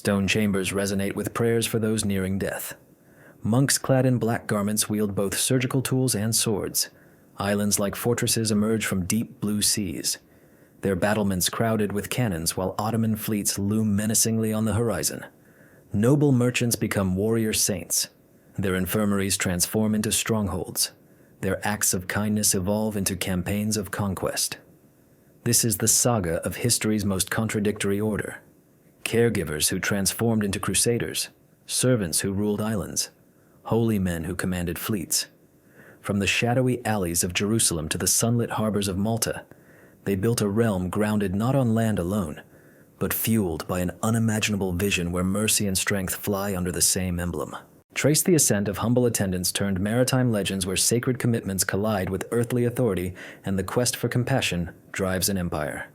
Stone chambers resonate with prayers for those nearing death. Monks clad in black garments wield both surgical tools and swords. Islands like fortresses emerge from deep blue seas, their battlements crowded with cannons while Ottoman fleets loom menacingly on the horizon. Noble merchants become warrior saints. Their infirmaries transform into strongholds. Their acts of kindness evolve into campaigns of conquest. This is the saga of history's most contradictory order. Caregivers who transformed into crusaders, servants who ruled islands, holy men who commanded fleets. From the shadowy alleys of Jerusalem to the sunlit harbors of Malta, they built a realm grounded not on land alone, but fueled by an unimaginable vision where mercy and strength fly under the same emblem. Trace the ascent of humble attendants turned maritime legends where sacred commitments collide with earthly authority and the quest for compassion drives an empire.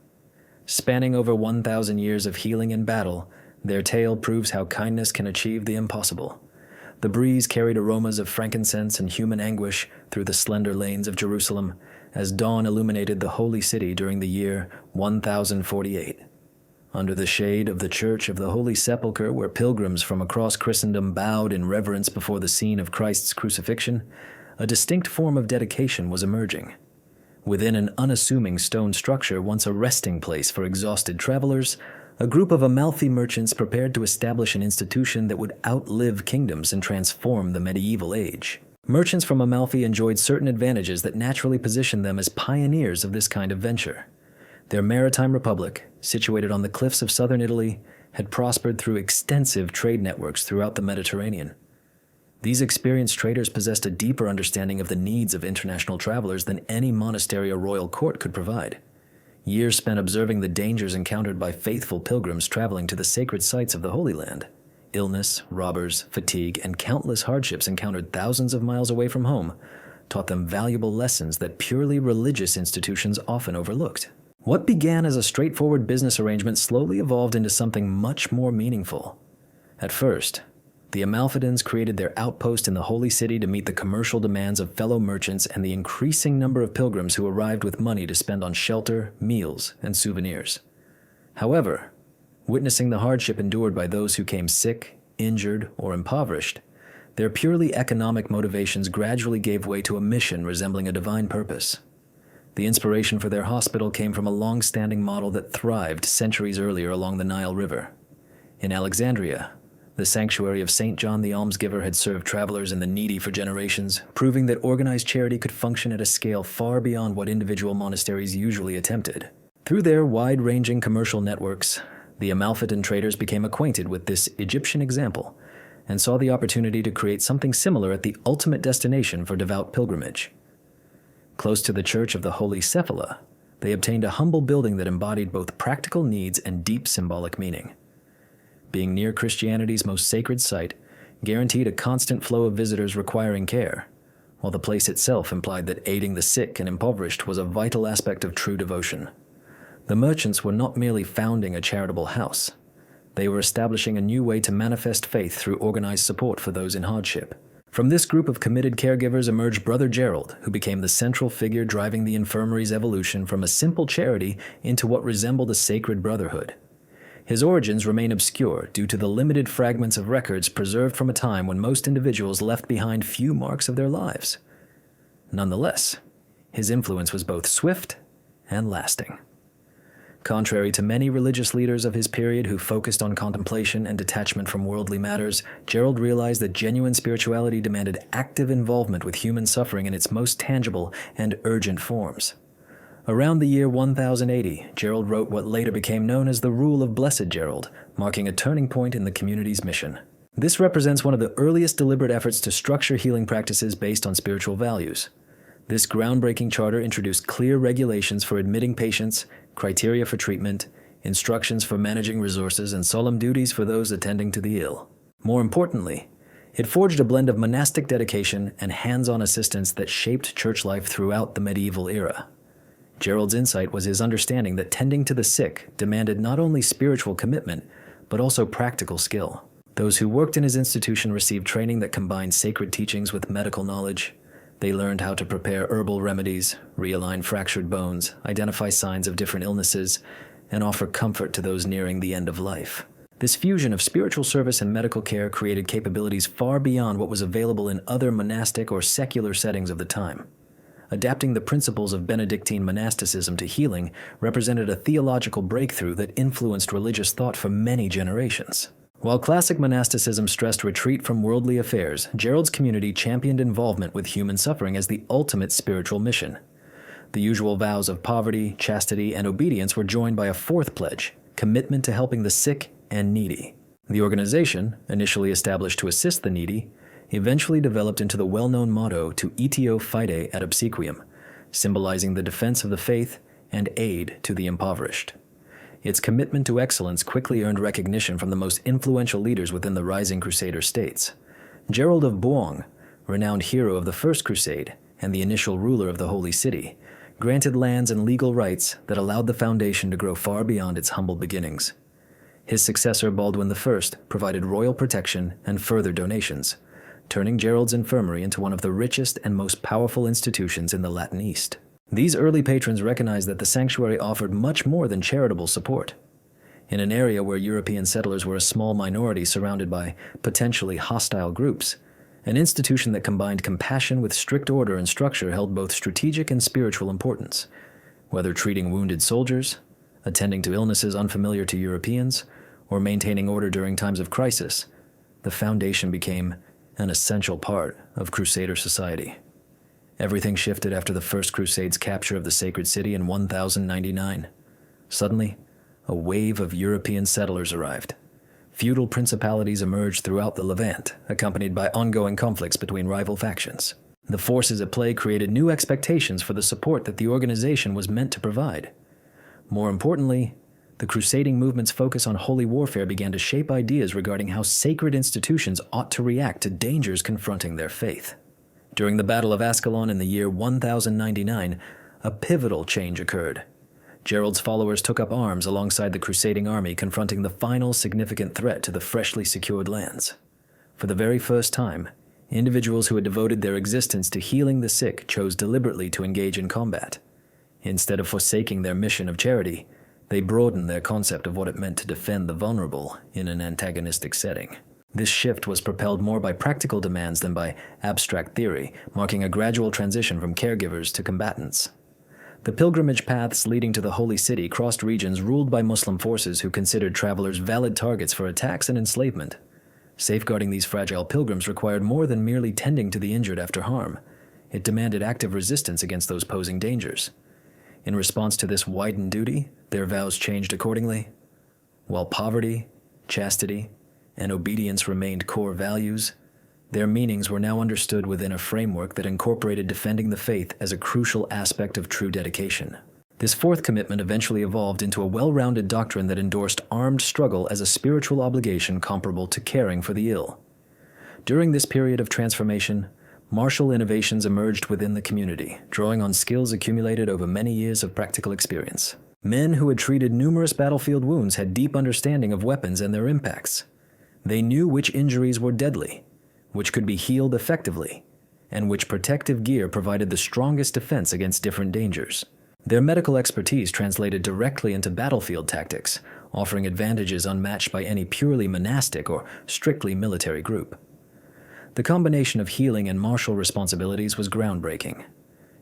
Spanning over 1,000 years of healing and battle, their tale proves how kindness can achieve the impossible. The breeze carried aromas of frankincense and human anguish through the slender lanes of Jerusalem as dawn illuminated the holy city during the year 1048. Under the shade of the Church of the Holy Sepulchre, where pilgrims from across Christendom bowed in reverence before the scene of Christ's crucifixion, a distinct form of dedication was emerging. Within an unassuming stone structure, once a resting place for exhausted travelers, a group of Amalfi merchants prepared to establish an institution that would outlive kingdoms and transform the medieval age. Merchants from Amalfi enjoyed certain advantages that naturally positioned them as pioneers of this kind of venture. Their maritime republic, situated on the cliffs of southern Italy, had prospered through extensive trade networks throughout the Mediterranean. These experienced traders possessed a deeper understanding of the needs of international travelers than any monastery or royal court could provide. Years spent observing the dangers encountered by faithful pilgrims traveling to the sacred sites of the Holy Land. Illness, robbers, fatigue, and countless hardships encountered thousands of miles away from home taught them valuable lessons that purely religious institutions often overlooked. What began as a straightforward business arrangement slowly evolved into something much more meaningful. At first, the Amalfidans created their outpost in the Holy City to meet the commercial demands of fellow merchants and the increasing number of pilgrims who arrived with money to spend on shelter, meals, and souvenirs. However, witnessing the hardship endured by those who came sick, injured, or impoverished, their purely economic motivations gradually gave way to a mission resembling a divine purpose. The inspiration for their hospital came from a long-standing model that thrived centuries earlier along the Nile River. In Alexandria, the sanctuary of St. John the Almsgiver had served travelers and the needy for generations, proving that organized charity could function at a scale far beyond what individual monasteries usually attempted. Through their wide-ranging commercial networks, the Amalfitan traders became acquainted with this Egyptian example and saw the opportunity to create something similar at the ultimate destination for devout pilgrimage. Close to the Church of the Holy Cephala, they obtained a humble building that embodied both practical needs and deep symbolic meaning. Being near Christianity's most sacred site guaranteed a constant flow of visitors requiring care, while the place itself implied that aiding the sick and impoverished was a vital aspect of true devotion. The merchants were not merely founding a charitable house. They were establishing a new way to manifest faith through organized support for those in hardship. From this group of committed caregivers emerged Brother Gerald, who became the central figure driving the infirmary's evolution from a simple charity into what resembled a sacred brotherhood. His origins remain obscure due to the limited fragments of records preserved from a time when most individuals left behind few marks of their lives. Nonetheless, his influence was both swift and lasting. Contrary to many religious leaders of his period who focused on contemplation and detachment from worldly matters, Gerald realized that genuine spirituality demanded active involvement with human suffering in its most tangible and urgent forms. Around the year 1080, Gerald wrote what later became known as the Rule of Blessed Gerald, marking a turning point in the community's mission. This represents one of the earliest deliberate efforts to structure healing practices based on spiritual values. This groundbreaking charter introduced clear regulations for admitting patients, criteria for treatment, instructions for managing resources, and solemn duties for those attending to the ill. More importantly, it forged a blend of monastic dedication and hands-on assistance that shaped church life throughout the medieval era. Gerald's insight was his understanding that tending to the sick demanded not only spiritual commitment, but also practical skill. Those who worked in his institution received training that combined sacred teachings with medical knowledge. They learned how to prepare herbal remedies, realign fractured bones, identify signs of different illnesses, and offer comfort to those nearing the end of life. This fusion of spiritual service and medical care created capabilities far beyond what was available in other monastic or secular settings of the time. Adapting the principles of Benedictine monasticism to healing represented a theological breakthrough that influenced religious thought for many generations. While classic monasticism stressed retreat from worldly affairs, Gerald's community championed involvement with human suffering as the ultimate spiritual mission. The usual vows of poverty, chastity, and obedience were joined by a fourth pledge: commitment to helping the sick and needy. The organization, initially established to assist the needy, eventually developed into the well-known motto Tuitio Fide et Obsequium, symbolizing the defense of the faith and aid to the impoverished. Its commitment to excellence quickly earned recognition from the most influential leaders within the rising Crusader states. Gerald of Boulogne, renowned hero of the First Crusade and the initial ruler of the Holy City, granted lands and legal rights that allowed the foundation to grow far beyond its humble beginnings. His successor, Baldwin I, provided royal protection and further donations, turning Gerald's infirmary into one of the richest and most powerful institutions in the Latin East. These early patrons recognized that the sanctuary offered much more than charitable support. In an area where European settlers were a small minority surrounded by potentially hostile groups, an institution that combined compassion with strict order and structure held both strategic and spiritual importance. Whether treating wounded soldiers, attending to illnesses unfamiliar to Europeans, or maintaining order during times of crisis, the foundation became an essential part of Crusader society. Everything shifted after the First Crusade's capture of the sacred city in 1099. Suddenly, a wave of European settlers arrived. Feudal principalities emerged throughout the Levant, accompanied by ongoing conflicts between rival factions. The forces at play created new expectations for the support that the organization was meant to provide. More importantly, the crusading movement's focus on holy warfare began to shape ideas regarding how sacred institutions ought to react to dangers confronting their faith. During the Battle of Ascalon in the year 1099, a pivotal change occurred. Gerald's followers took up arms alongside the crusading army, confronting the final significant threat to the freshly secured lands. For the very first time, individuals who had devoted their existence to healing the sick chose deliberately to engage in combat. Instead of forsaking their mission of charity, they broadened their concept of what it meant to defend the vulnerable in an antagonistic setting. This shift was propelled more by practical demands than by abstract theory, marking a gradual transition from caregivers to combatants. The pilgrimage paths leading to the Holy City crossed regions ruled by Muslim forces who considered travelers valid targets for attacks and enslavement. Safeguarding these fragile pilgrims required more than merely tending to the injured after harm. It demanded active resistance against those posing dangers. In response to this widened duty, their vows changed accordingly. While poverty, chastity, and obedience remained core values, their meanings were now understood within a framework that incorporated defending the faith as a crucial aspect of true dedication. This fourth commitment eventually evolved into a well-rounded doctrine that endorsed armed struggle as a spiritual obligation comparable to caring for the ill. During this period of transformation, martial innovations emerged within the community, drawing on skills accumulated over many years of practical experience. Men who had treated numerous battlefield wounds had deep understanding of weapons and their impacts. They knew which injuries were deadly, which could be healed effectively, and which protective gear provided the strongest defense against different dangers. Their medical expertise translated directly into battlefield tactics, offering advantages unmatched by any purely monastic or strictly military group. The combination of healing and martial responsibilities was groundbreaking.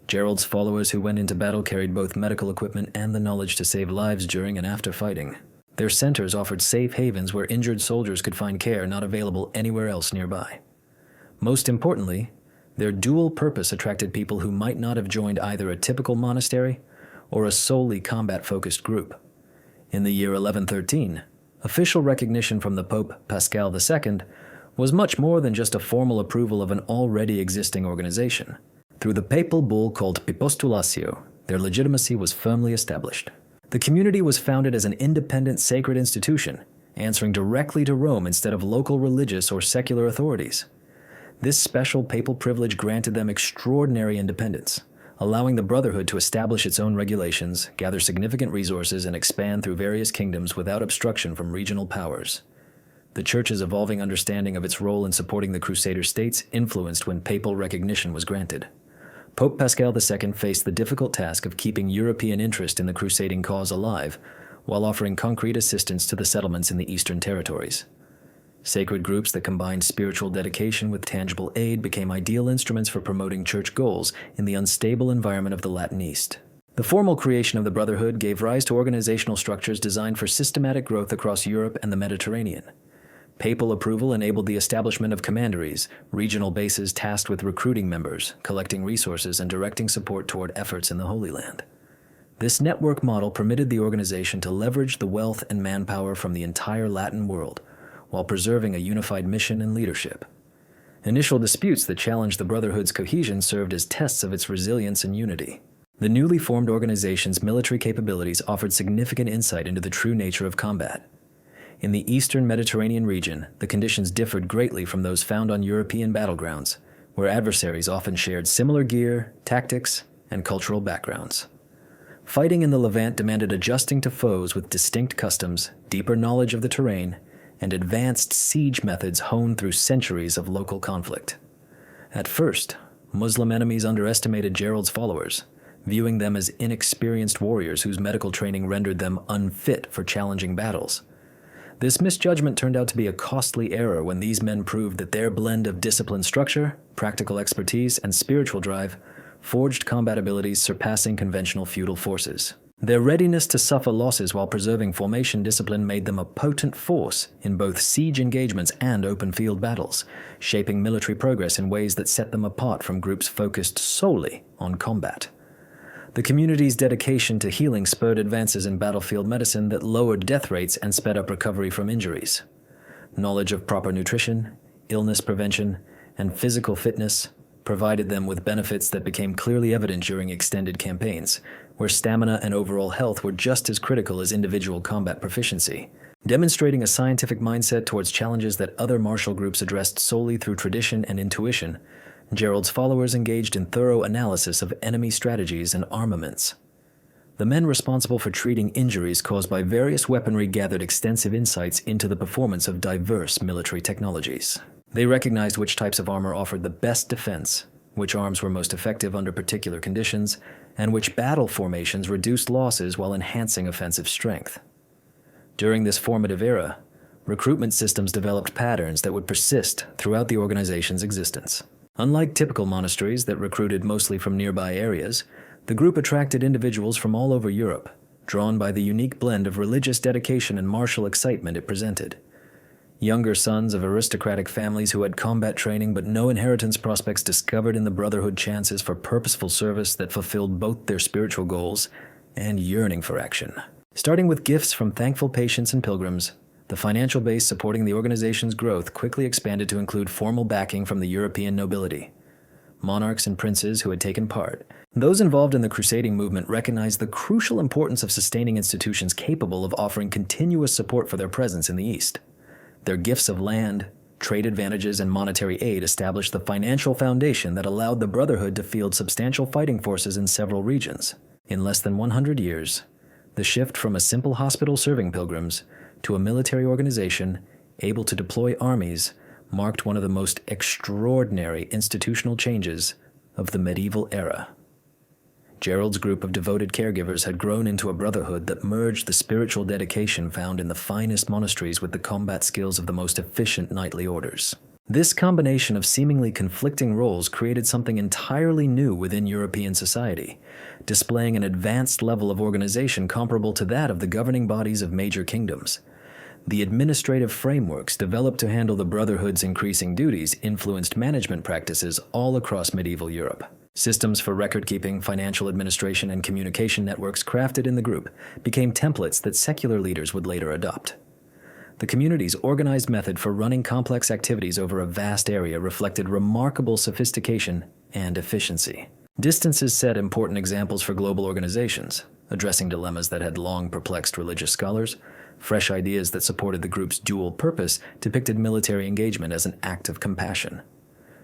Gerald's followers who went into battle carried both medical equipment and the knowledge to save lives during and after fighting. Their centers offered safe havens where injured soldiers could find care not available anywhere else nearby. Most importantly, their dual purpose attracted people who might not have joined either a typical monastery or a solely combat-focused group. In the year 1113, official recognition from the Pope Pascal II was much more than just a formal approval of an already existing organization. Through the papal bull called Epipostulatio, their legitimacy was firmly established. The community was founded as an independent sacred institution, answering directly to Rome instead of local religious or secular authorities. This special papal privilege granted them extraordinary independence, allowing the Brotherhood to establish its own regulations, gather significant resources, and expand through various kingdoms without obstruction from regional powers. The Church's evolving understanding of its role in supporting the Crusader states influenced when papal recognition was granted. Pope Pascal II faced the difficult task of keeping European interest in the crusading cause alive, while offering concrete assistance to the settlements in the Eastern Territories. Sacred groups that combined spiritual dedication with tangible aid became ideal instruments for promoting church goals in the unstable environment of the Latin East. The formal creation of the Brotherhood gave rise to organizational structures designed for systematic growth across Europe and the Mediterranean. Papal approval enabled the establishment of commanderies, regional bases tasked with recruiting members, collecting resources, and directing support toward efforts in the Holy Land. This network model permitted the organization to leverage the wealth and manpower from the entire Latin world, while preserving a unified mission and leadership. Initial disputes that challenged the Brotherhood's cohesion served as tests of its resilience and unity. The newly formed organization's military capabilities offered significant insight into the true nature of combat. In the eastern Mediterranean region, the conditions differed greatly from those found on European battlegrounds, where adversaries often shared similar gear, tactics, and cultural backgrounds. Fighting in the Levant demanded adjusting to foes with distinct customs, deeper knowledge of the terrain, and advanced siege methods honed through centuries of local conflict. At first, Muslim enemies underestimated Gerald's followers, viewing them as inexperienced warriors whose medical training rendered them unfit for challenging battles. This misjudgment turned out to be a costly error when these men proved that their blend of disciplined structure, practical expertise, and spiritual drive forged combat abilities surpassing conventional feudal forces. Their readiness to suffer losses while preserving formation discipline made them a potent force in both siege engagements and open field battles, shaping military progress in ways that set them apart from groups focused solely on combat. The community's dedication to healing spurred advances in battlefield medicine that lowered death rates and sped up recovery from injuries. Knowledge of proper nutrition, illness prevention, and physical fitness provided them with benefits that became clearly evident during extended campaigns, where stamina and overall health were just as critical as individual combat proficiency, demonstrating a scientific mindset towards challenges that other martial groups addressed solely through tradition and intuition. Gerald's followers engaged in thorough analysis of enemy strategies and armaments. The men responsible for treating injuries caused by various weaponry gathered extensive insights into the performance of diverse military technologies. They recognized which types of armor offered the best defense, which arms were most effective under particular conditions, and which battle formations reduced losses while enhancing offensive strength. During this formative era, recruitment systems developed patterns that would persist throughout the organization's existence. Unlike typical monasteries that recruited mostly from nearby areas, the group attracted individuals from all over Europe, drawn by the unique blend of religious dedication and martial excitement it presented. Younger sons of aristocratic families who had combat training but no inheritance prospects discovered in the Brotherhood chances for purposeful service that fulfilled both their spiritual goals and yearning for action. Starting with gifts from thankful patients and pilgrims, the financial base supporting the organization's growth quickly expanded to include formal backing from the European nobility. Monarchs and princes who had taken part. Those involved in the crusading movement recognized the crucial importance of sustaining institutions capable of offering continuous support for their presence in the East. Their gifts of land, trade advantages, and monetary aid established the financial foundation that allowed the Brotherhood to field substantial fighting forces in several regions. In less than 100 years, the shift from a simple hospital serving pilgrims to a military organization able to deploy armies marked one of the most extraordinary institutional changes of the medieval era. Gerald's group of devoted caregivers had grown into a brotherhood that merged the spiritual dedication found in the finest monasteries with the combat skills of the most efficient knightly orders. This combination of seemingly conflicting roles created something entirely new within European society, displaying an advanced level of organization comparable to that of the governing bodies of major kingdoms. The administrative frameworks developed to handle the Brotherhood's increasing duties influenced management practices all across medieval Europe. Systems for record-keeping, financial administration, and communication networks crafted in the group became templates that secular leaders would later adopt. The community's organized method for running complex activities over a vast area reflected remarkable sophistication and efficiency. Distances set important examples for global organizations, addressing dilemmas that had long perplexed religious scholars. Fresh ideas that supported the group's dual purpose depicted military engagement as an act of compassion.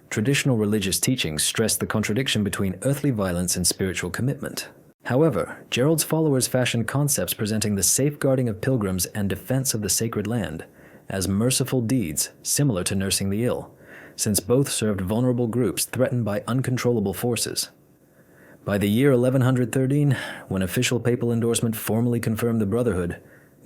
Traditional religious teachings stressed the contradiction between earthly violence and spiritual commitment. However, Gerald's followers fashioned concepts presenting the safeguarding of pilgrims and defense of the sacred land as merciful deeds similar to nursing the ill, since both served vulnerable groups threatened by uncontrollable forces. By the year 1113, when official papal endorsement formally confirmed the Brotherhood,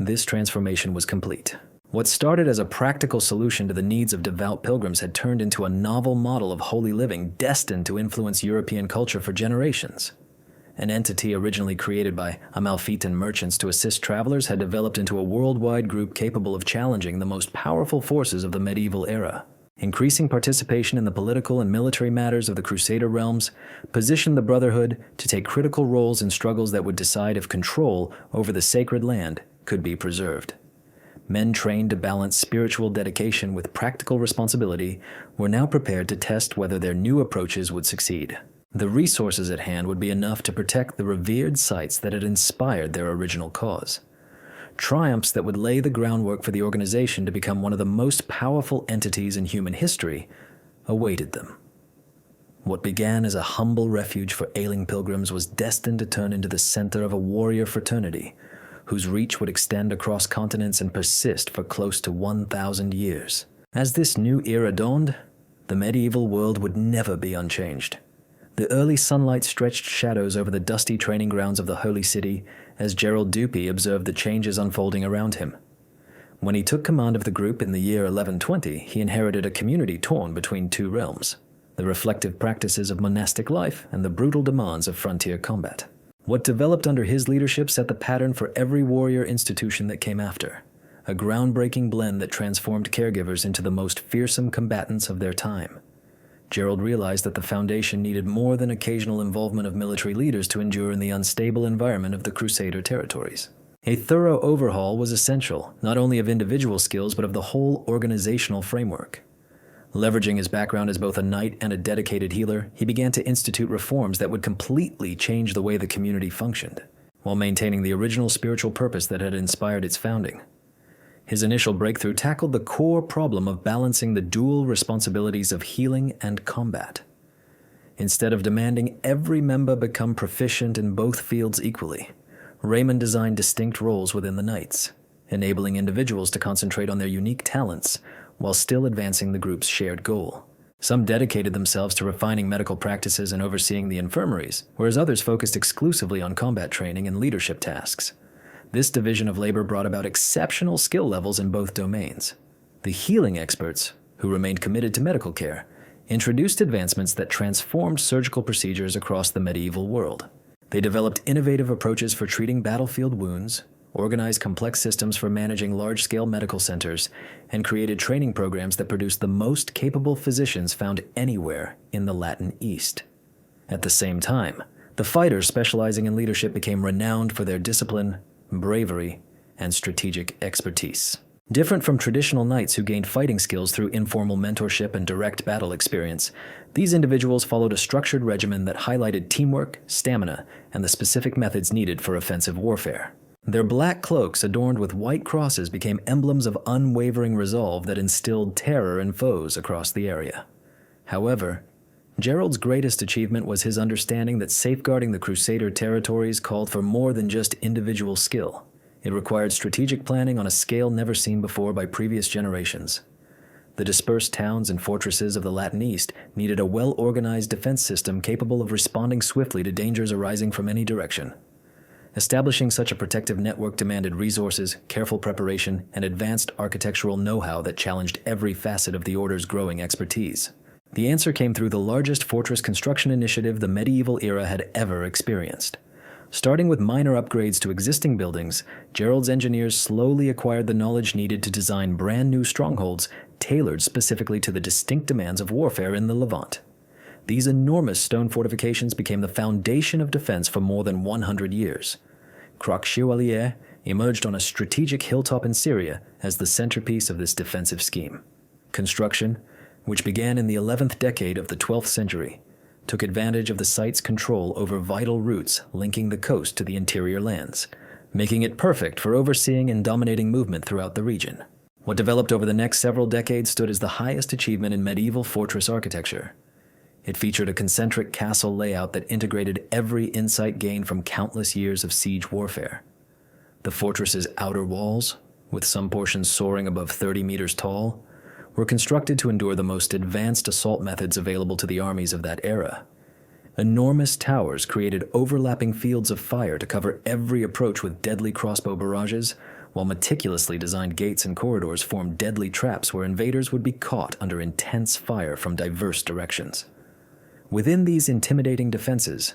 this transformation was complete. What started as a practical solution to the needs of devout pilgrims had turned into a novel model of holy living destined to influence European culture for generations. An entity originally created by Amalfitan merchants to assist travelers had developed into a worldwide group capable of challenging the most powerful forces of the medieval era. Increasing participation in the political and military matters of the Crusader realms positioned the Brotherhood to take critical roles in struggles that would decide if control over the sacred land could be preserved. Men trained to balance spiritual dedication with practical responsibility were now prepared to test whether their new approaches would succeed. The resources at hand would be enough to protect the revered sites that had inspired their original cause. Triumphs that would lay the groundwork for the organization to become one of the most powerful entities in human history awaited them. What began as a humble refuge for ailing pilgrims was destined to turn into the center of a warrior fraternity whose reach would extend across continents and persist for close to 1,000 years. As this new era dawned, the medieval world would never be unchanged. The early sunlight stretched shadows over the dusty training grounds of the Holy City as Gerald Dupy observed the changes unfolding around him. When he took command of the group in the year 1120, he inherited a community torn between two realms, the reflective practices of monastic life and the brutal demands of frontier combat. What developed under his leadership set the pattern for every warrior institution that came after, a groundbreaking blend that transformed caregivers into the most fearsome combatants of their time. Gerald realized that the Foundation needed more than occasional involvement of military leaders to endure in the unstable environment of the Crusader territories. A thorough overhaul was essential, not only of individual skills but of the whole organizational framework. Leveraging his background as both a knight and a dedicated healer, he began to institute reforms that would completely change the way the community functioned, while maintaining the original spiritual purpose that had inspired its founding. His initial breakthrough tackled the core problem of balancing the dual responsibilities of healing and combat. Instead of demanding every member become proficient in both fields equally, Raymond designed distinct roles within the Knights, enabling individuals to concentrate on their unique talents while still advancing the group's shared goal. Some dedicated themselves to refining medical practices and overseeing the infirmaries, whereas others focused exclusively on combat training and leadership tasks. This division of labor brought about exceptional skill levels in both domains. The healing experts, who remained committed to medical care, introduced advancements that transformed surgical procedures across the medieval world. They developed innovative approaches for treating battlefield wounds, organized complex systems for managing large-scale medical centers, and created training programs that produced the most capable physicians found anywhere in the Latin East. At the same time, the fighters specializing in leadership became renowned for their discipline, bravery, and strategic expertise. Different from traditional knights who gained fighting skills through informal mentorship and direct battle experience, these individuals followed a structured regimen that highlighted teamwork, stamina, and the specific methods needed for offensive warfare. Their black cloaks adorned with white crosses became emblems of unwavering resolve that instilled terror in foes across the area. However, Gerald's greatest achievement was his understanding that safeguarding the Crusader territories called for more than just individual skill. It required strategic planning on a scale never seen before by previous generations. The dispersed towns and fortresses of the Latin East needed a well-organized defense system capable of responding swiftly to dangers arising from any direction. Establishing such a protective network demanded resources, careful preparation, and advanced architectural know-how that challenged every facet of the Order's growing expertise. The answer came through the largest fortress construction initiative the medieval era had ever experienced. Starting with minor upgrades to existing buildings, Gerald's engineers slowly acquired the knowledge needed to design brand new strongholds tailored specifically to the distinct demands of warfare in the Levant. These enormous stone fortifications became the foundation of defense for more than 100 years. Croc Chevalier emerged on a strategic hilltop in Syria as the centerpiece of this defensive scheme. Construction, which began in the 11th decade of the 12th century, took advantage of the site's control over vital routes linking the coast to the interior lands, making it perfect for overseeing and dominating movement throughout the region. What developed over the next several decades stood as the highest achievement in medieval fortress architecture. It featured a concentric castle layout that integrated every insight gained from countless years of siege warfare. The fortress's outer walls, with some portions soaring above 30 meters tall, were constructed to endure the most advanced assault methods available to the armies of that era. Enormous towers created overlapping fields of fire to cover every approach with deadly crossbow barrages, while meticulously designed gates and corridors formed deadly traps where invaders would be caught under intense fire from diverse directions. Within these intimidating defenses,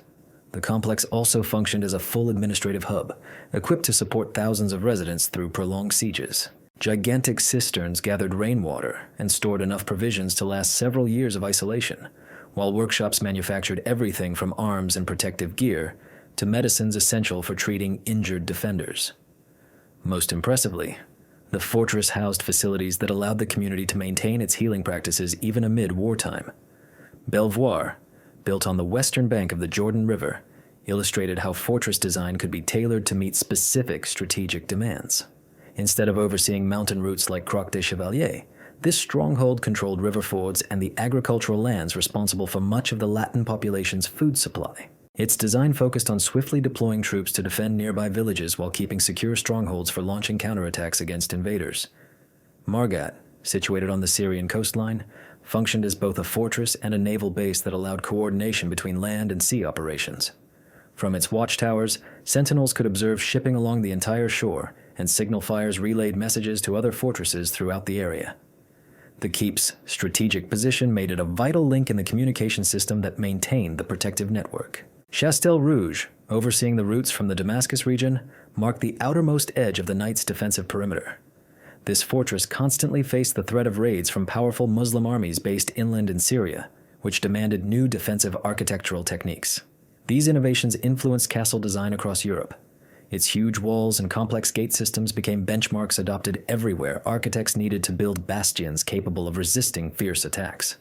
the complex also functioned as a full administrative hub, equipped to support thousands of residents through prolonged sieges. Gigantic cisterns gathered rainwater and stored enough provisions to last several years of isolation, while workshops manufactured everything from arms and protective gear to medicines essential for treating injured defenders. Most impressively, the fortress housed facilities that allowed the community to maintain its healing practices even amid wartime. Belvoir, built on the western bank of the Jordan River, illustrated how fortress design could be tailored to meet specific strategic demands. Instead of overseeing mountain routes like Croix des Chevaliers, this stronghold controlled river fords and the agricultural lands responsible for much of the Latin population's food supply. Its design focused on swiftly deploying troops to defend nearby villages while keeping secure strongholds for launching counterattacks against invaders. Margat, situated on the Syrian coastline, functioned as both a fortress and a naval base that allowed coordination between land and sea operations. From its watchtowers, sentinels could observe shipping along the entire shore, and signal fires relayed messages to other fortresses throughout the area. The keep's strategic position made it a vital link in the communication system that maintained the protective network. Chastel Rouge, overseeing the routes from the Damascus region, marked the outermost edge of the Knights' defensive perimeter. This fortress constantly faced the threat of raids from powerful Muslim armies based inland in Syria, which demanded new defensive architectural techniques. These innovations influenced castle design across Europe. Its huge walls and complex gate systems became benchmarks adopted everywhere architects needed to build bastions capable of resisting fierce attacks.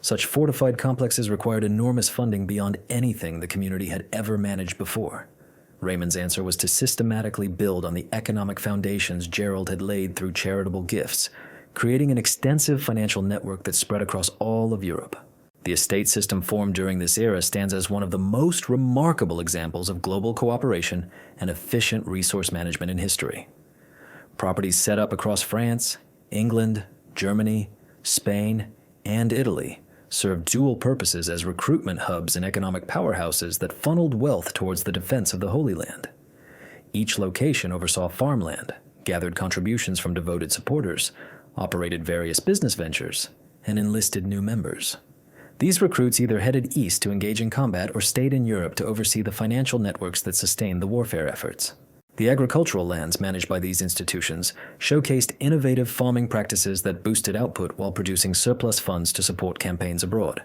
Such fortified complexes required enormous funding beyond anything the community had ever managed before. Raymond's answer was to systematically build on the economic foundations Gerald had laid through charitable gifts, creating an extensive financial network that spread across all of Europe. The estate system formed during this era stands as one of the most remarkable examples of global cooperation and efficient resource management in history. Properties set up across France, England, Germany, Spain, and Italy served dual purposes as recruitment hubs and economic powerhouses that funneled wealth towards the defense of the Holy Land. Each location oversaw farmland, gathered contributions from devoted supporters, operated various business ventures, and enlisted new members. These recruits either headed east to engage in combat or stayed in Europe to oversee the financial networks that sustained the warfare efforts. The agricultural lands managed by these institutions showcased innovative farming practices that boosted output while producing surplus funds to support campaigns abroad.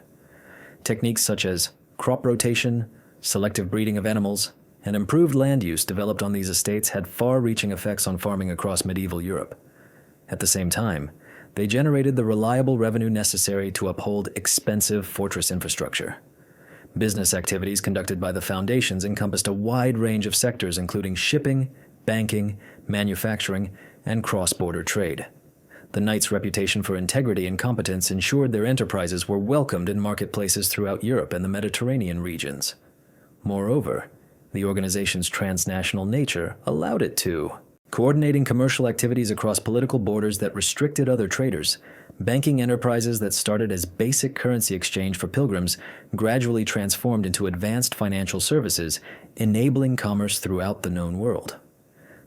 Techniques such as crop rotation, selective breeding of animals, and improved land use developed on these estates had far-reaching effects on farming across medieval Europe. At the same time, they generated the reliable revenue necessary to uphold expensive fortress infrastructure. Business activities conducted by the foundations encompassed a wide range of sectors including shipping, banking, manufacturing, and cross-border trade. The Knights' reputation for integrity and competence ensured their enterprises were welcomed in marketplaces throughout Europe and the Mediterranean regions. Moreover, the organization's transnational nature allowed it to coordinating commercial activities across political borders that restricted other traders. Banking enterprises that started as basic currency exchange for pilgrims gradually transformed into advanced financial services, enabling commerce throughout the known world.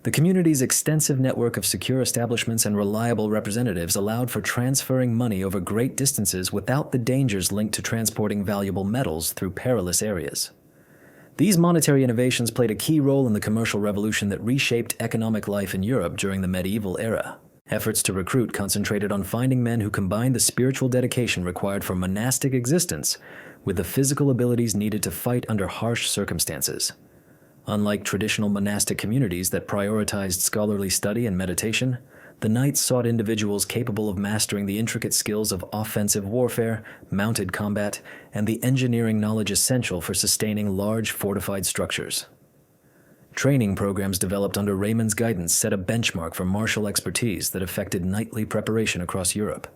The community's extensive network of secure establishments and reliable representatives allowed for transferring money over great distances without the dangers linked to transporting valuable metals through perilous areas. These monetary innovations played a key role in the commercial revolution that reshaped economic life in Europe during the medieval era. Efforts to recruit concentrated on finding men who combined the spiritual dedication required for monastic existence with the physical abilities needed to fight under harsh circumstances. Unlike traditional monastic communities that prioritized scholarly study and meditation, the Knights sought individuals capable of mastering the intricate skills of offensive warfare, mounted combat, and the engineering knowledge essential for sustaining large fortified structures. Training programs developed under Raymond's guidance set a benchmark for martial expertise that affected knightly preparation across Europe.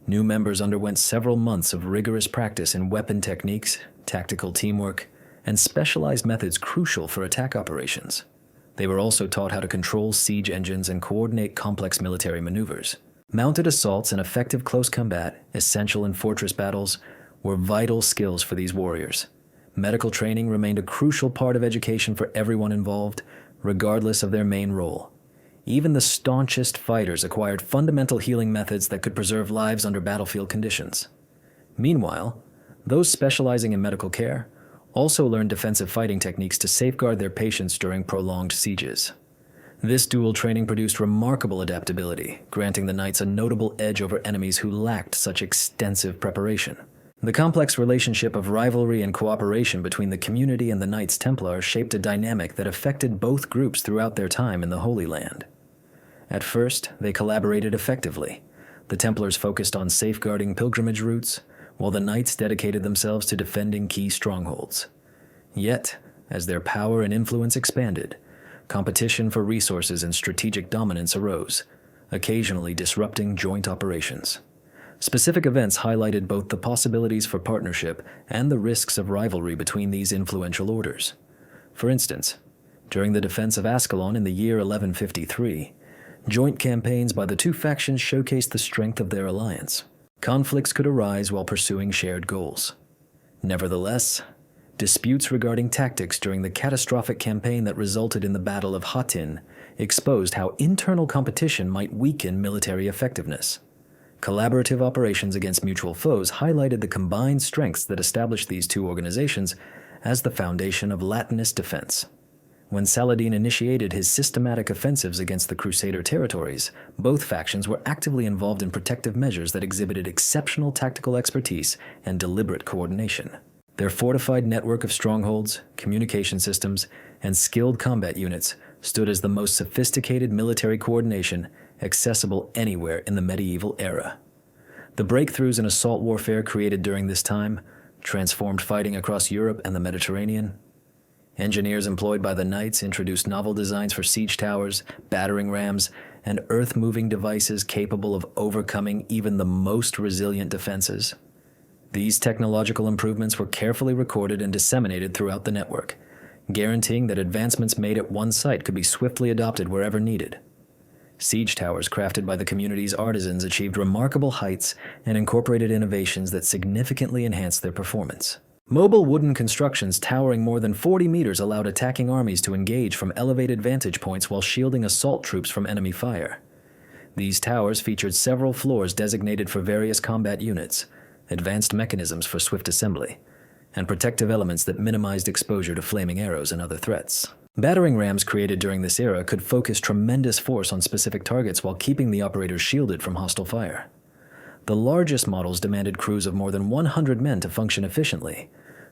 New members underwent several months of rigorous practice in weapon techniques, tactical teamwork, and specialized methods crucial for attack operations. They were also taught how to control siege engines and coordinate complex military maneuvers. Mounted assaults and effective close combat, essential in fortress battles, were vital skills for these warriors. Medical training remained a crucial part of education for everyone involved, regardless of their main role. Even the staunchest fighters acquired fundamental healing methods that could preserve lives under battlefield conditions. Meanwhile, those specializing in medical care also learned defensive fighting techniques to safeguard their patients during prolonged sieges. This dual training produced remarkable adaptability, granting the knights a notable edge over enemies who lacked such extensive preparation. The complex relationship of rivalry and cooperation between the community and the Knights Templar shaped a dynamic that affected both groups throughout their time in the Holy Land. At first, they collaborated effectively. The Templars focused on safeguarding pilgrimage routes, while the Knights dedicated themselves to defending key strongholds. Yet, as their power and influence expanded, competition for resources and strategic dominance arose, occasionally disrupting joint operations. Specific events highlighted both the possibilities for partnership and the risks of rivalry between these influential orders. For instance, during the defense of Ascalon in the year 1153, joint campaigns by the two factions showcased the strength of their alliance. Conflicts could arise while pursuing shared goals. Nevertheless, disputes regarding tactics during the catastrophic campaign that resulted in the Battle of Hattin exposed how internal competition might weaken military effectiveness. Collaborative operations against mutual foes highlighted the combined strengths that established these two organizations as the foundation of Latinist defense. When Saladin initiated his systematic offensives against the Crusader territories, both factions were actively involved in protective measures that exhibited exceptional tactical expertise and deliberate coordination. Their fortified network of strongholds, communication systems, and skilled combat units stood as the most sophisticated military coordination accessible anywhere in the medieval era. The breakthroughs in assault warfare created during this time transformed fighting across Europe and the Mediterranean. Engineers employed by the Knights introduced novel designs for siege towers, battering rams, and earth-moving devices capable of overcoming even the most resilient defenses. These technological improvements were carefully recorded and disseminated throughout the network, guaranteeing that advancements made at one site could be swiftly adopted wherever needed. Siege towers crafted by the community's artisans achieved remarkable heights and incorporated innovations that significantly enhanced their performance. Mobile wooden constructions towering more than 40 meters allowed attacking armies to engage from elevated vantage points while shielding assault troops from enemy fire. These towers featured several floors designated for various combat units, advanced mechanisms for swift assembly, and protective elements that minimized exposure to flaming arrows and other threats. Battering rams created during this era could focus tremendous force on specific targets while keeping the operators shielded from hostile fire. The largest models demanded crews of more than 100 men to function efficiently,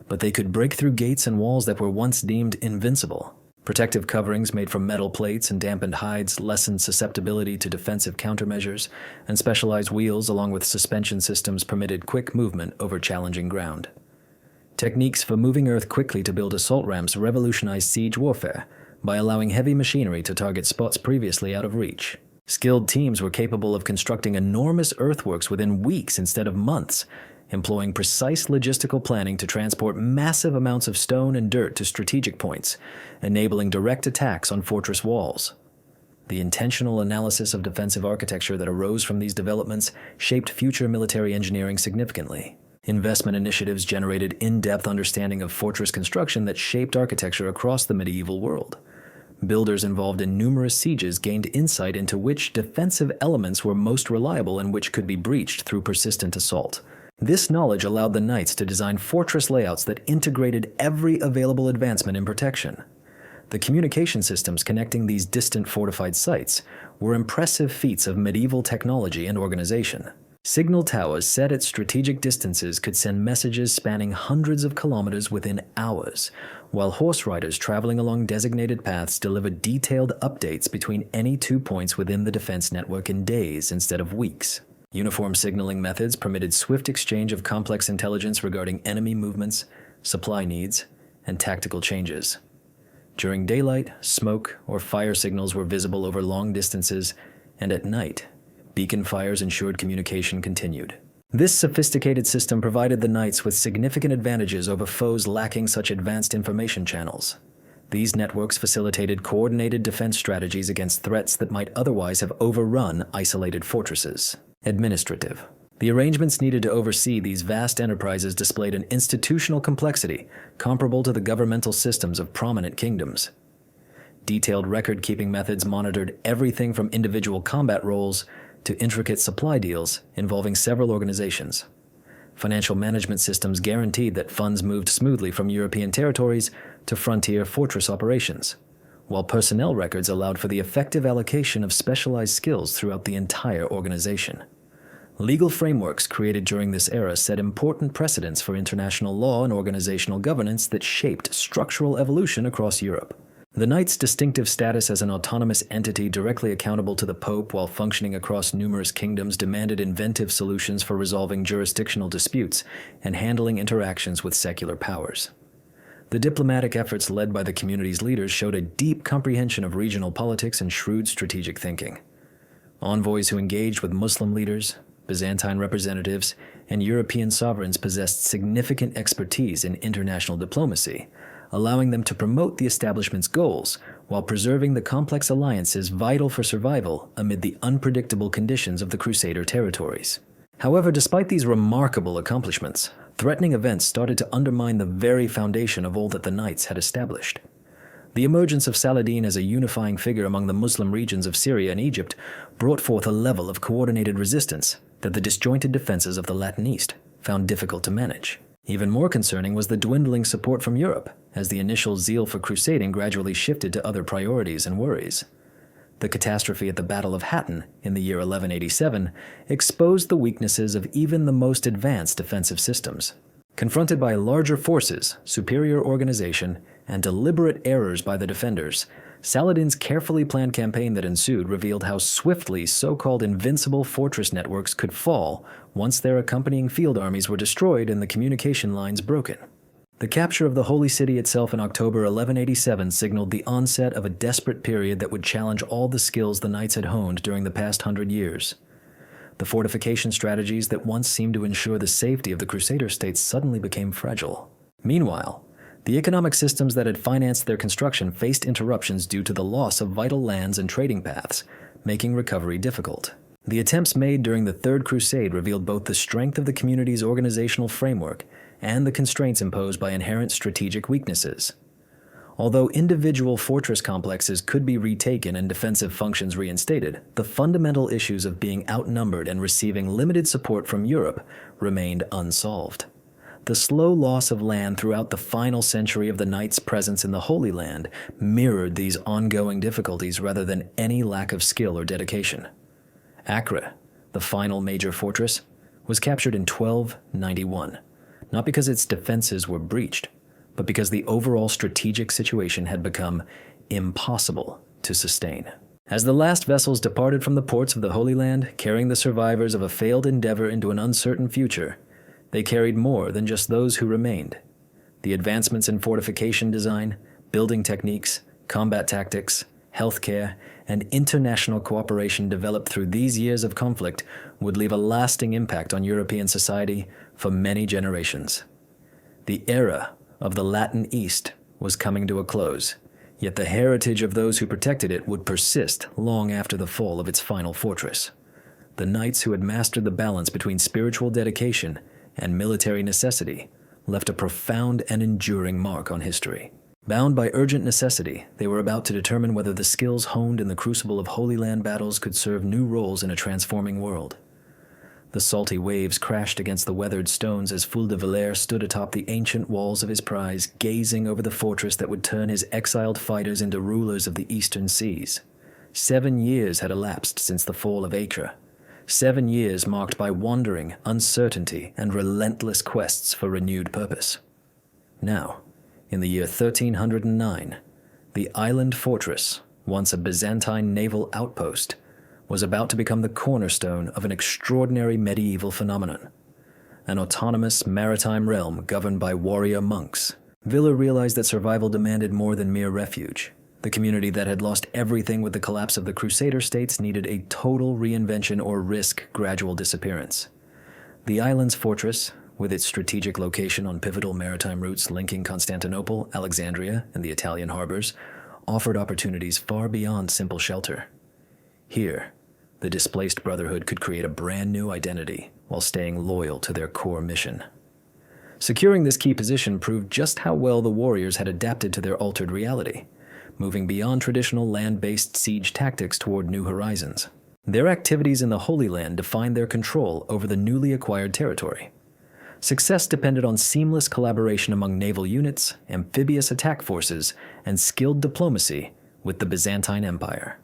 but they could break through gates and walls that were once deemed invincible. Protective coverings made from metal plates and dampened hides lessened susceptibility to defensive countermeasures, and specialized wheels along with suspension systems permitted quick movement over challenging ground. Techniques for moving earth quickly to build assault ramps revolutionized siege warfare by allowing heavy machinery to target spots previously out of reach. Skilled teams were capable of constructing enormous earthworks within weeks instead of months, employing precise logistical planning to transport massive amounts of stone and dirt to strategic points, enabling direct attacks on fortress walls. The intentional analysis of defensive architecture that arose from these developments shaped future military engineering significantly. Investment initiatives generated in-depth understanding of fortress construction that shaped architecture across the medieval world. Builders involved in numerous sieges gained insight into which defensive elements were most reliable and which could be breached through persistent assault. This knowledge allowed the knights to design fortress layouts that integrated every available advancement in protection. The communication systems connecting these distant fortified sites were impressive feats of medieval technology and organization. Signal towers set at strategic distances could send messages spanning hundreds of kilometers within hours, while horse riders traveling along designated paths delivered detailed updates between any 2 points within the defense network in days instead of weeks. Uniform signaling methods permitted swift exchange of complex intelligence regarding enemy movements, supply needs, and tactical changes. During daylight, smoke or fire signals were visible over long distances, and at night, beacon fires ensured communication continued. This sophisticated system provided the knights with significant advantages over foes lacking such advanced information channels. These networks facilitated coordinated defense strategies against threats that might otherwise have overrun isolated fortresses. Administrative. The arrangements needed to oversee these vast enterprises displayed an institutional complexity comparable to the governmental systems of prominent kingdoms. Detailed record-keeping methods monitored everything from individual combat roles to intricate supply deals involving several organizations. Financial management systems guaranteed that funds moved smoothly from European territories to frontier fortress operations, while personnel records allowed for the effective allocation of specialized skills throughout the entire organization. Legal frameworks created during this era set important precedents for international law and organizational governance that shaped structural evolution across Europe. The Knights' distinctive status as an autonomous entity directly accountable to the Pope while functioning across numerous kingdoms demanded inventive solutions for resolving jurisdictional disputes and handling interactions with secular powers. The diplomatic efforts led by the community's leaders showed a deep comprehension of regional politics and shrewd strategic thinking. Envoys who engaged with Muslim leaders, Byzantine representatives, and European sovereigns possessed significant expertise in international diplomacy, allowing them to promote the establishment's goals while preserving the complex alliances vital for survival amid the unpredictable conditions of the Crusader territories. However, despite these remarkable accomplishments, threatening events started to undermine the very foundation of all that the Knights had established. The emergence of Saladin as a unifying figure among the Muslim regions of Syria and Egypt brought forth a level of coordinated resistance that the disjointed defenses of the Latin East found difficult to manage. Even more concerning was the dwindling support from Europe, as the initial zeal for crusading gradually shifted to other priorities and worries. The catastrophe at the Battle of Hattin in the year 1187 exposed the weaknesses of even the most advanced defensive systems. Confronted by larger forces, superior organization, and deliberate errors by the defenders, Saladin's carefully planned campaign that ensued revealed how swiftly so-called invincible fortress networks could fall once their accompanying field armies were destroyed and the communication lines broken. The capture of the Holy City itself in October 1187 signaled the onset of a desperate period that would challenge all the skills the Knights had honed during the past 100 years. The fortification strategies that once seemed to ensure the safety of the Crusader states suddenly became fragile. Meanwhile, the economic systems that had financed their construction faced interruptions due to the loss of vital lands and trading paths, making recovery difficult. The attempts made during the Third Crusade revealed both the strength of the community's organizational framework and the constraints imposed by inherent strategic weaknesses. Although individual fortress complexes could be retaken and defensive functions reinstated, the fundamental issues of being outnumbered and receiving limited support from Europe remained unsolved. The slow loss of land throughout the final century of the Knights' presence in the Holy Land mirrored these ongoing difficulties rather than any lack of skill or dedication. Acre, the final major fortress, was captured in 1291, not because its defenses were breached, but because the overall strategic situation had become impossible to sustain. As the last vessels departed from the ports of the Holy Land, carrying the survivors of a failed endeavor into an uncertain future, they carried more than just those who remained. The advancements in fortification design, building techniques, combat tactics, healthcare, and international cooperation developed through these years of conflict would leave a lasting impact on European society for many generations. The era of the Latin East was coming to a close, yet the heritage of those who protected it would persist long after the fall of its final fortress. The knights who had mastered the balance between spiritual dedication and military necessity left a profound and enduring mark on history. Bound by urgent necessity, they were about to determine whether the skills honed in the crucible of Holy Land battles could serve new roles in a transforming world. The salty waves crashed against the weathered stones as Fulk de Villers stood atop the ancient walls of his prize, gazing over the fortress that would turn his exiled fighters into rulers of the eastern seas. 7 years had elapsed since the fall of Acre. 7 years marked by wandering, uncertainty, and relentless quests for renewed purpose. Now, in the year 1309, the island fortress, once a Byzantine naval outpost, was about to become the cornerstone of an extraordinary medieval phenomenon, an autonomous maritime realm governed by warrior monks. Villa realized that survival demanded more than mere refuge. The community that had lost everything with the collapse of the Crusader states needed a total reinvention or risk gradual disappearance. The island's fortress, with its strategic location on pivotal maritime routes linking Constantinople, Alexandria, and the Italian harbors, offered opportunities far beyond simple shelter. Here, the displaced Brotherhood could create a brand new identity while staying loyal to their core mission. Securing this key position proved just how well the warriors had adapted to their altered reality. moving beyond traditional land-based siege tactics toward new horizons. Their activities in the Holy Land defined their control over the newly acquired territory. Success depended on seamless collaboration among naval units, amphibious attack forces, and skilled diplomacy with the Byzantine Empire.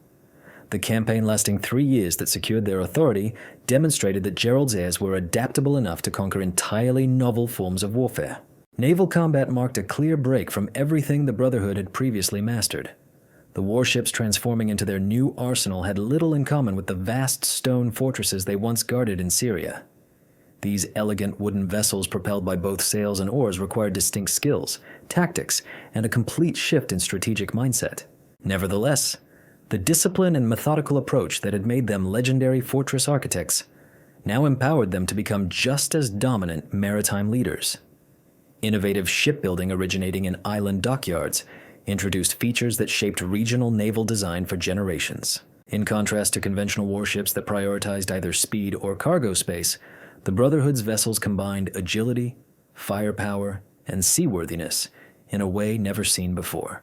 The campaign lasting 3 years that secured their authority demonstrated that Gerald's heirs were adaptable enough to conquer entirely novel forms of warfare. Naval combat marked a clear break from everything the Brotherhood had previously mastered. The warships transforming into their new arsenal had little in common with the vast stone fortresses they once guarded in Syria. These elegant wooden vessels propelled by both sails and oars required distinct skills, tactics, and a complete shift in strategic mindset. Nevertheless, the discipline and methodical approach that had made them legendary fortress architects now empowered them to become just as dominant maritime leaders. Innovative shipbuilding originating in island dockyards introduced features that shaped regional naval design for generations. In contrast to conventional warships that prioritized either speed or cargo space, the Brotherhood's vessels combined agility, firepower, and seaworthiness in a way never seen before.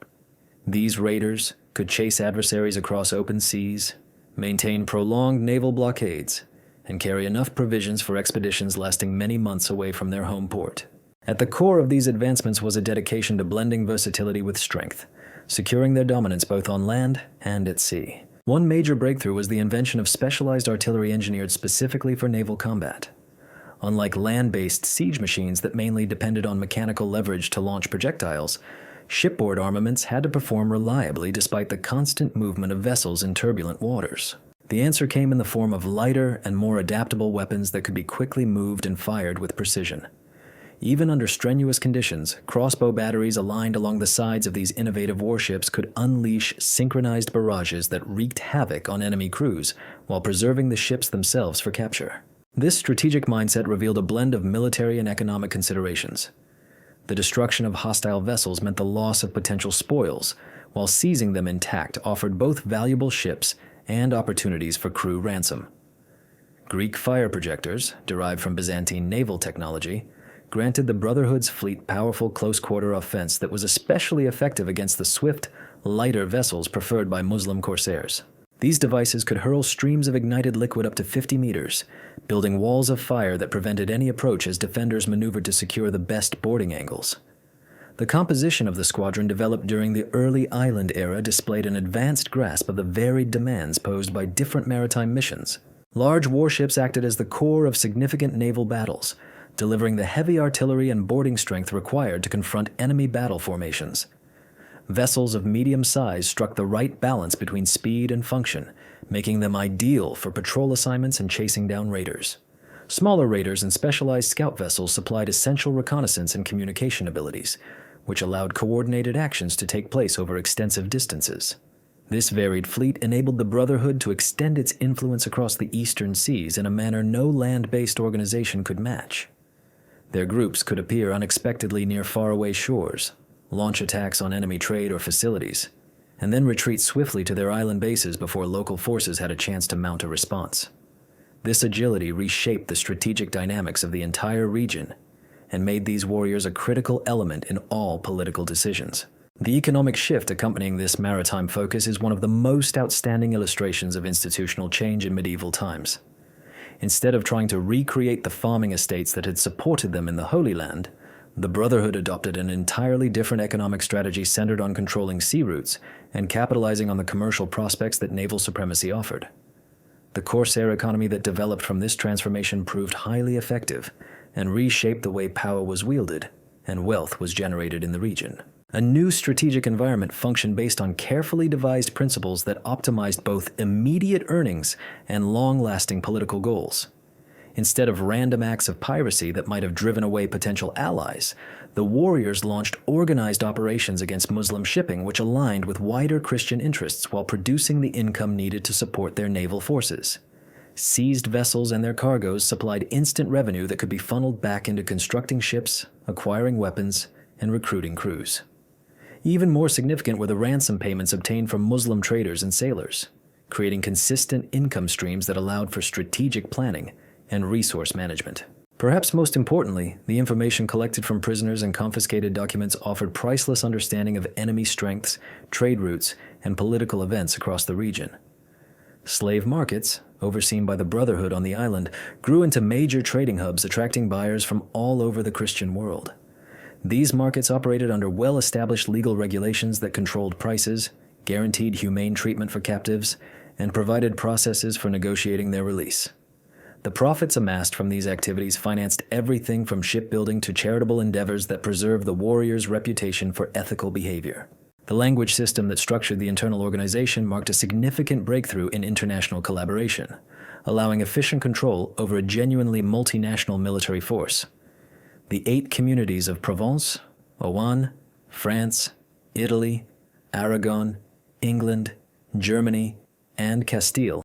These raiders could chase adversaries across open seas, maintain prolonged naval blockades, and carry enough provisions for expeditions lasting many months away from their home port. At the core of these advancements was a dedication to blending versatility with strength, securing their dominance both on land and at sea. One major breakthrough was the invention of specialized artillery engineered specifically for naval combat. Unlike land-based siege machines that mainly depended on mechanical leverage to launch projectiles, shipboard armaments had to perform reliably despite the constant movement of vessels in turbulent waters. The answer came in the form of lighter and more adaptable weapons that could be quickly moved and fired with precision. Even under strenuous conditions, crossbow batteries aligned along the sides of these innovative warships could unleash synchronized barrages that wreaked havoc on enemy crews while preserving the ships themselves for capture. This strategic mindset revealed a blend of military and economic considerations. The destruction of hostile vessels meant the loss of potential spoils, while seizing them intact offered both valuable ships and opportunities for crew ransom. Greek fire projectors, derived from Byzantine naval technology, granted the Brotherhood's fleet powerful close-quarter offense that was especially effective against the swift, lighter vessels preferred by Muslim corsairs. These devices could hurl streams of ignited liquid up to 50 meters, building walls of fire that prevented any approach as defenders maneuvered to secure the best boarding angles. The composition of the squadron developed during the early island era displayed an advanced grasp of the varied demands posed by different maritime missions. Large warships acted as the core of significant naval battles, delivering the heavy artillery and boarding strength required to confront enemy battle formations. Vessels of medium size struck the right balance between speed and function, making them ideal for patrol assignments and chasing down raiders. Smaller raiders and specialized scout vessels supplied essential reconnaissance and communication abilities, which allowed coordinated actions to take place over extensive distances. This varied fleet enabled the Brotherhood to extend its influence across the eastern seas in a manner no land-based organization could match. Their groups could appear unexpectedly near faraway shores, launch attacks on enemy trade or facilities, and then retreat swiftly to their island bases before local forces had a chance to mount a response. This agility reshaped the strategic dynamics of the entire region and made these warriors a critical element in all political decisions. The economic shift accompanying this maritime focus is one of the most outstanding illustrations of institutional change in medieval times. Instead of trying to recreate the farming estates that had supported them in the Holy Land, the Brotherhood adopted an entirely different economic strategy centered on controlling sea routes and capitalizing on the commercial prospects that naval supremacy offered. The corsair economy that developed from this transformation proved highly effective and reshaped the way power was wielded and wealth was generated in the region. A new strategic environment functioned based on carefully devised principles that optimized both immediate earnings and long-lasting political goals. Instead of random acts of piracy that might have driven away potential allies, the warriors launched organized operations against Muslim shipping which aligned with wider Christian interests while producing the income needed to support their naval forces. Seized vessels and their cargoes supplied instant revenue that could be funneled back into constructing ships, acquiring weapons, and recruiting crews. Even more significant were the ransom payments obtained from Muslim traders and sailors, creating consistent income streams that allowed for strategic planning and resource management. Perhaps most importantly, the information collected from prisoners and confiscated documents offered priceless understanding of enemy strengths, trade routes, and political events across the region. Slave markets, overseen by the Brotherhood on the island, grew into major trading hubs attracting buyers from all over the Christian world. These markets operated under well-established legal regulations that controlled prices, guaranteed humane treatment for captives, and provided processes for negotiating their release. The profits amassed from these activities financed everything from shipbuilding to charitable endeavors that preserve the warrior's reputation for ethical behavior. The language system that structured the internal organization marked a significant breakthrough in international collaboration, allowing efficient control over a genuinely multinational military force. The 8 communities of Provence, Oran, France, Italy, Aragon, England, Germany, and Castile